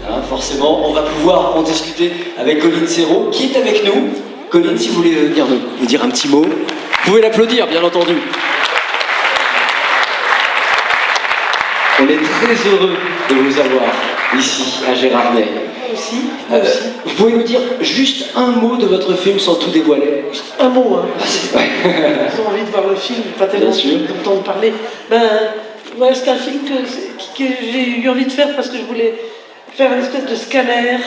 Hein, forcément, on va pouvoir en discuter avec Colline Serrault, qui est avec nous. Colline, si vous voulez venir nous dire un petit mot, vous pouvez l'applaudir, bien entendu. On est très heureux de vous avoir ici, à Gérardmer. Moi aussi. Vous pouvez nous dire juste un mot de votre film sans tout dévoiler? Un mot, hein. Ouais. Ils ont envie de voir le film, pas tellement d'entendre parler. Ouais, c'est un film que j'ai eu envie de faire parce que je voulais faire une espèce de scanner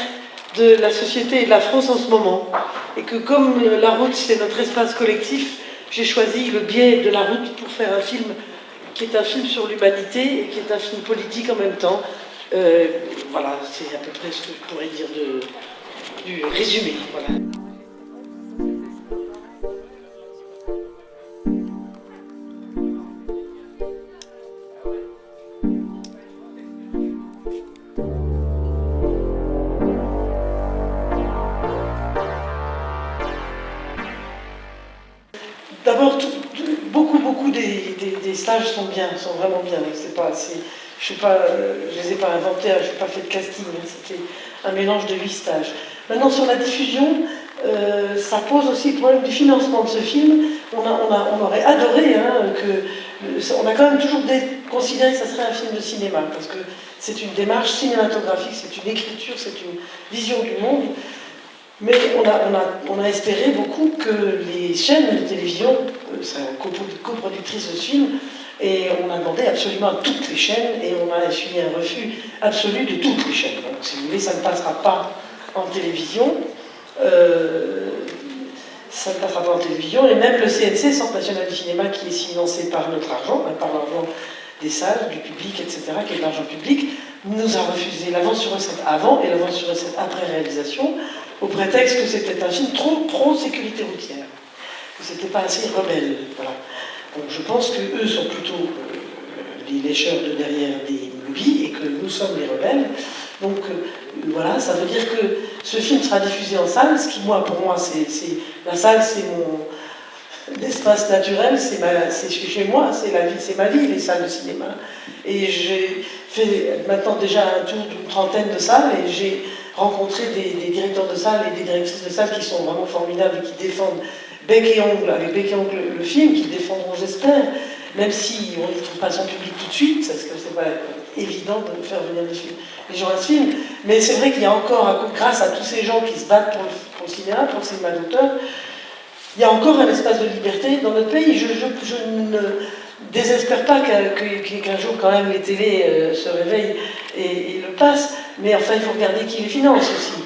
de la société et de la France en ce moment. Et que comme la route, c'est notre espace collectif, j'ai choisi le biais de la route pour faire un film qui est un film sur l'humanité et qui est un film politique en même temps. Voilà, c'est à peu près ce que je pourrais dire du résumé. Voilà. D'abord, beaucoup des stages sont bien, sont vraiment bien. Je les ai pas inventés, je n'ai pas fait de casting, hein, c'était un mélange de 8 stages. Maintenant, sur la diffusion, ça pose aussi le problème du financement de ce film. On aurait adoré, hein, on a quand même toujours considéré que ça serait un film de cinéma, parce que c'est une démarche cinématographique, c'est une écriture, c'est une vision du monde. Mais on a espéré beaucoup que les chaînes de télévision seraient coproductrices de ce film, et on a demandé absolument à toutes les chaînes, et on a suivi un refus absolu de toutes les chaînes. Donc, si vous voulez, ça ne passera pas en télévision. Ça ne passera pas en télévision, et même le CNC, Centre National du Cinéma, qui est financé par notre argent, par l'argent des salles, du public, etc., qui est de l'argent public, nous a refusé l'avance sur recette avant et l'avance sur recette après réalisation, au prétexte que c'était un film trop pro-sécurité routière, que c'était pas assez rebelle. Voilà. Donc je pense qu'eux sont plutôt les lécheurs de derrière des lobbies et que nous sommes les rebelles. Donc voilà, ça veut dire que ce film sera diffusé en salle, ce qui, pour moi, la salle, c'est mon l'espace naturel, c'est chez moi, c'est ma vie, les salles de cinéma. Et j'ai fait maintenant déjà un tour d'une trentaine de salles, et j'ai rencontré des directeurs de salles et des directrices de salles qui sont vraiment formidables et qui défendent bec et ongle, avec bec et ongle le film, qui défendront, j'espère, même si on n'y trouve pas son public tout de suite, parce que c'est pas évident de faire venir les gens à ce film. Mais c'est vrai qu'il y a encore, grâce à tous ces gens qui se battent pour le cinéma, pour le cinéma d'auteur, il y a encore un espace de liberté dans notre pays. Je ne désespère pas qu'un jour, quand même, les télés se réveillent et le passent, mais enfin, il faut regarder qui les finance aussi.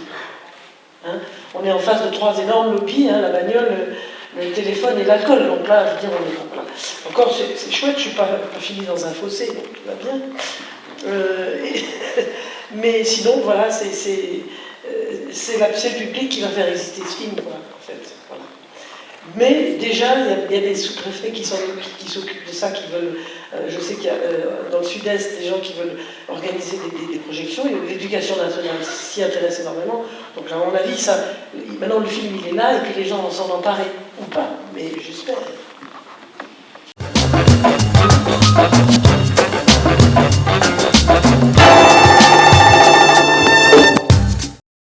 Hein, on est en face de 3 énormes lobbies, hein, la bagnole, le téléphone et l'alcool. Donc là, je veux dire, encore, c'est chouette, je ne suis pas fini dans un fossé, donc tout va bien. Mais sinon, voilà, c'est le public qui va faire exister ce film, quoi, en fait. Voilà. Mais déjà, il y a des sous-préfets qui s'occupent de ça, qui veulent. Je sais qu'il y a dans le sud-est des gens qui veulent organiser des projections, et l'éducation nationale s'y intéresse énormément. Donc, à mon avis, maintenant le film il est là, et puis les gens vont s'en emparer, ou pas, mais j'espère.